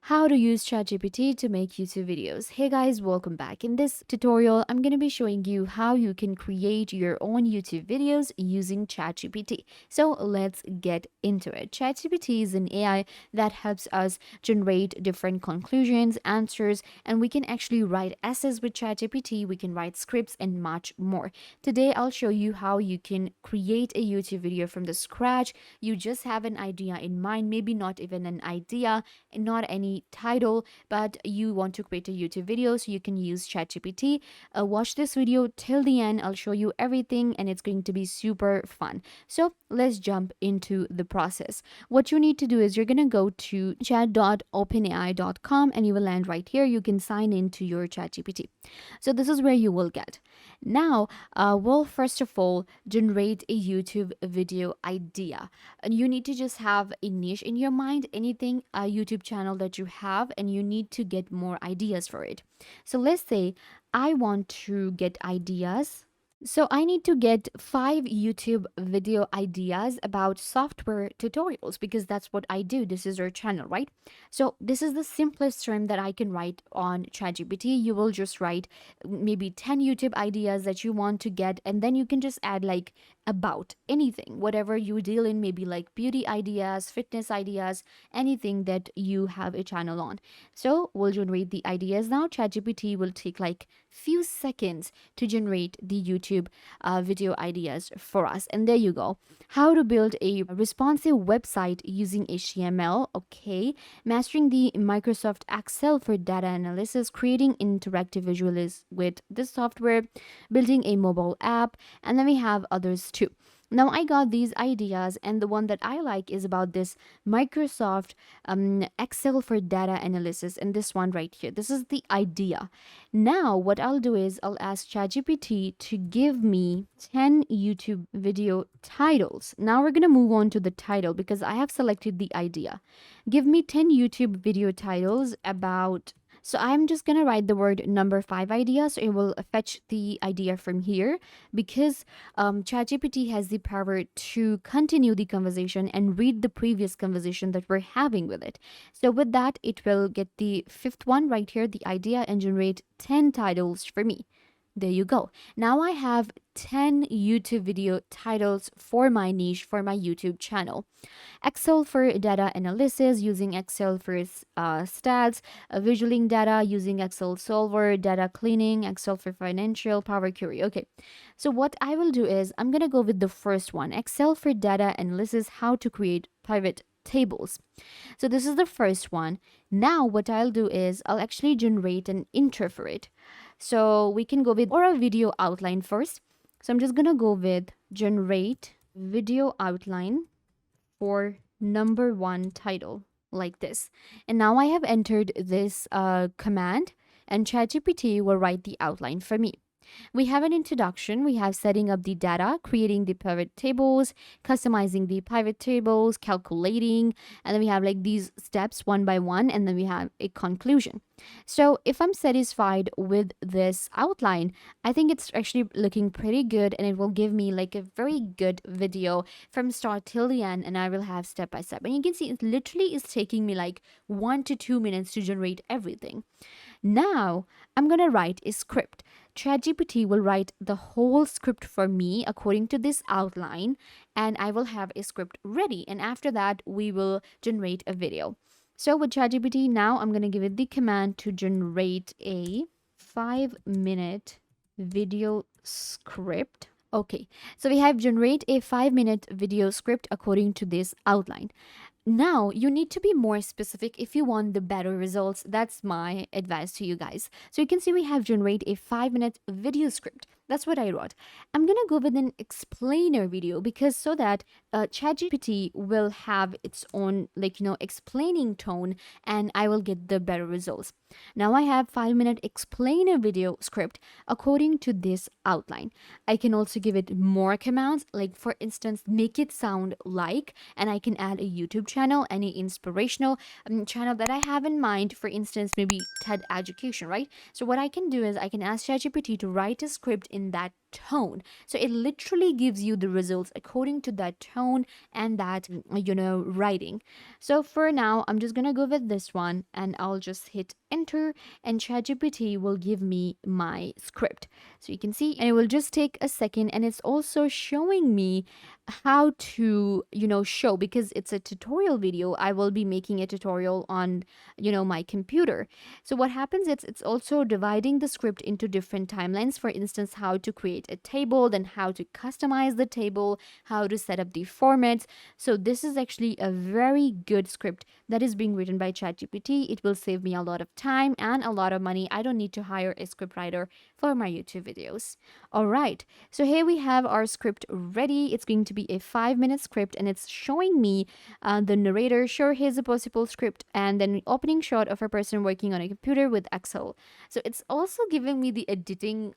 How to use ChatGPT to make YouTube videos. Hey guys, welcome back. In this tutorial, I'm going to be showing you how you can create your own YouTube videos using ChatGPT. So let's get into it. ChatGPT is an AI that helps us generate different conclusions, answers, and we can actually write essays with ChatGPT. We can write scripts and much more. Today, I'll show you how you can create a YouTube video from the scratch. You just have an idea in mind, maybe not even an idea, not any title, but you want to create a YouTube video, so you can use ChatGPT. Watch this video till the end. I'll show you everything and it's going to be super fun. So let's jump into the process. What you need to do is you're going to go to chat.openai.com and you will land right here. You can sign into your ChatGPT. So this is where you will get. Now, we'll first of all generate a YouTube video idea. And you need to just have a niche in your mind, anything, a YouTube channel that you have, and you need to get more ideas for it. So let's say I want to get ideas. So I need to get 5 YouTube video ideas about software tutorials because that's what I do. This is our channel, right? So this is the simplest term that I can write on ChatGPT. You will just write maybe 10 YouTube ideas that you want to get, and then you can just add like about anything, whatever you deal in, maybe like beauty ideas, fitness ideas, anything that you have a channel on. So we'll generate the ideas now. ChatGPT will take like few seconds to generate the YouTube video ideas for us. And there you go. How to build a responsive website using HTML. Okay. Mastering the Microsoft Excel for data analysis, creating interactive visuals with this software, building a mobile app, and then we have others too. Now I got these ideas, and the one that I like is about this Microsoft Excel for data analysis, and this one right here. This is the idea. Now what I'll do is I'll ask ChatGPT to give me 10 YouTube video titles. Now we're gonna move on to the title because I have selected the idea. Give me 10 YouTube video titles about. So I'm just going to write the word number 5 idea. So it will fetch the idea from here because ChatGPT has the power to continue the conversation and read the previous conversation that we're having with it. So with that, it will get the 5th one right here, the idea, and generate 10 titles for me. There you go. Now I have 10 YouTube video titles for my niche, for my YouTube channel. Excel for data analysis, using Excel for stats, visualing data, using Excel solver, data cleaning, Excel for financial, Power Query. Okay, so what I will do is I'm going to go with the first one, Excel for data analysis, how to create pivot tables. So this is the first one. Now what I'll do is I'll actually generate an intro for it. So we can go with or a video outline first. So I'm just gonna go with generate video outline for number 1 title like this. And now I have entered this command, and ChatGPT will write the outline for me. We have an introduction. We have setting up the data, creating the pivot tables, customizing the pivot tables, calculating, and then we have like these steps one by one, and then we have a conclusion. So if I'm satisfied with this outline, I think it's actually looking pretty good, and it will give me like a very good video from start till the end, and I will have step by step. And you can see it literally is taking me like 1 to 2 minutes to generate everything. Now I'm gonna write a script. ChatGPT will write the whole script for me according to this outline, and I will have a script ready. And after that, we will generate a video. So with ChatGPT, now I'm going to give it the command to generate a 5-minute video script. Okay, so we have generate a 5-minute video script according to this outline. Now, you need to be more specific if you want the better results. That's my advice to you guys. So you can see we have generate a 5-minute video script. That's what I wrote. I'm going to go with an explainer video because so that ChatGPT will have its own explaining tone, and I will get the better results. Now I have 5-minute explainer video script according to this outline. I can also give it more commands, like for instance, make it sound like, and I can add a YouTube channel, any inspirational channel that I have in mind, for instance, maybe TED Education, right? So what I can do is I can ask ChatGPT to write a script in that tone. So it literally gives you the results according to that tone and that, writing. So for now, I'm just gonna go with this one and I'll just hit enter, and ChatGPT will give me my script. So you can see, and it will just take a second, and it's also showing me how to, show, because it's a tutorial video. I will be making a tutorial on, my computer. So what happens is it's also dividing the script into different timelines. For instance, how to create a table, then how to customize the table, how to set up the formats. So this is actually a very good script that is being written by ChatGPT. It will save me a lot of time and a lot of money. I don't need to hire a scriptwriter for my YouTube videos. All right, so here we have our script ready. It's going to be a 5-minute script, and it's showing me the narrator. Sure, here's a possible script, and then opening shot of a person working on a computer with Excel. So it's also giving me the editing,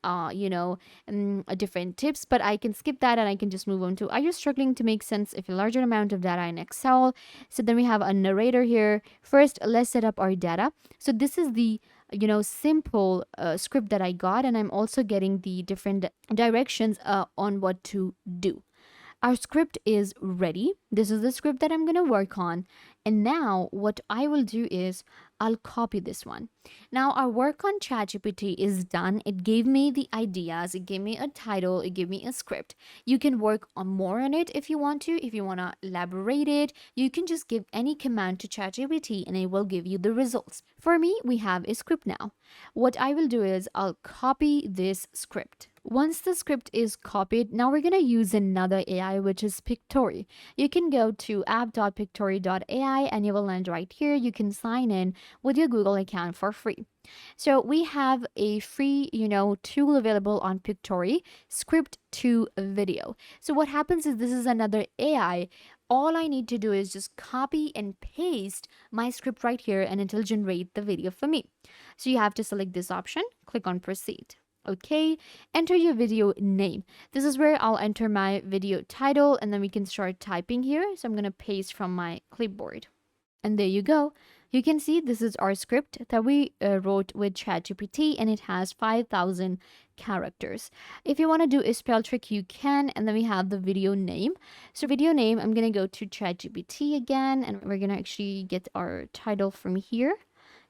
different tips, but I can skip that and I can just move on to, are you struggling to make sense of a larger amount of data in Excel? So then we have a narrator here. First, let's set up our data. So this is the simple script that I got, and I'm also getting the different directions on what to do. Our script is ready. This is the script that I'm going to work on. And now what I will do is I'll copy this one. Now our work on ChatGPT is done. It gave me the ideas. It gave me a title. It gave me a script. You can work on more on it if you want to. If you want to elaborate it, you can just give any command to ChatGPT and it will give you the results. For me, we have a script now. What I will do is I'll copy this script. Once the script is copied, now we're going to use another AI, which is Pictory. You can go to app.pictory.ai and you will land right here. You can sign in with your Google account for free. So we have a free, tool available on Pictory, script to video. So what happens is this is another AI. All I need to do is just copy and paste my script right here and it will generate the video for me. So you have to select this option, click on proceed. Okay, enter your video name. This is where I'll enter my video title and then we can start typing here. So I'm going to paste from my clipboard. And there you go. You can see this is our script that we wrote with ChatGPT, and it has 5,000 characters. If you want to do a spell trick, you can. And then we have the video name. So video name, I'm going to go to ChatGPT again, and we're going to actually get our title from here.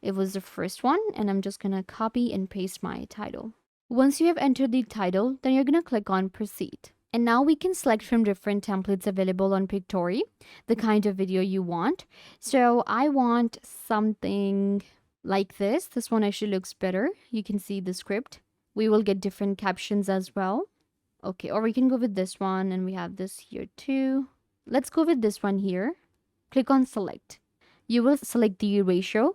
It was the first one, and I'm just going to copy and paste my title. Once you have entered the title, then you're going to click on proceed. And now we can select from different templates available on Pictory, the kind of video you want. So I want something like this. This one actually looks better. You can see the script. We will get different captions as well. Okay, or we can go with this one, and we have this here too. Let's go with this one here. Click on select. You will select the ratio.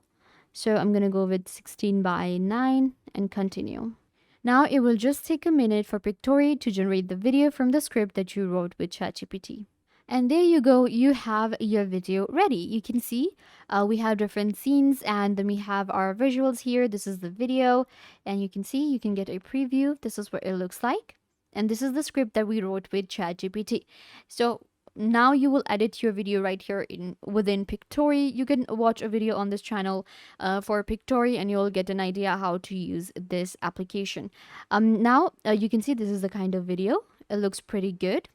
So I'm going to go with 16:9 and continue. Now it will just take a minute for Pictory to generate the video from the script that you wrote with ChatGPT. And there you go, you have your video ready. You can see we have different scenes, and then we have our visuals here. This is the video, and you can see, you can get a preview. This is what it looks like. And this is the script that we wrote with ChatGPT. So now you will edit your video right here within Pictory. You can watch a video on this channel for Pictory, and you'll get an idea how to use this application. Now you can see this is the kind of video. It looks pretty good.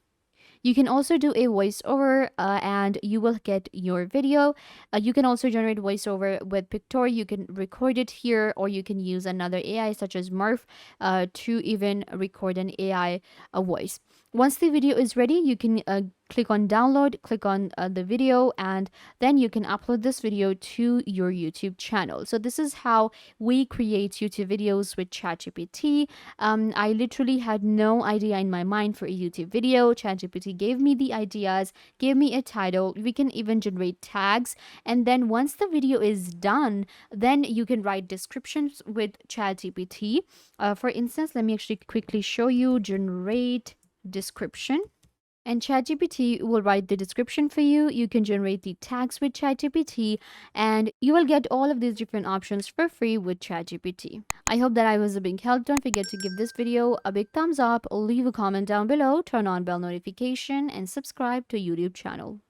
You can also do a voiceover and you will get your video. You can also generate voiceover with Pictory. You can record it here, or you can use another AI such as Murph to even record an AI voice. Once the video is ready, you can click on download, click on the video, and then you can upload this video to your YouTube channel. So this is how we create YouTube videos with ChatGPT. I literally had no idea in my mind for a YouTube video. ChatGPT gave me the ideas, gave me a title. We can even generate tags. And then once the video is done, then you can write descriptions with ChatGPT. For instance, let me actually quickly show you. Generate description, and ChatGPT will write the description for you. You can generate the tags with ChatGPT, and you will get all of these different options for free with ChatGPT. I hope that I was a big help. Don't forget to give this video a big thumbs up, leave a comment down below, turn on bell notification, and subscribe to YouTube channel.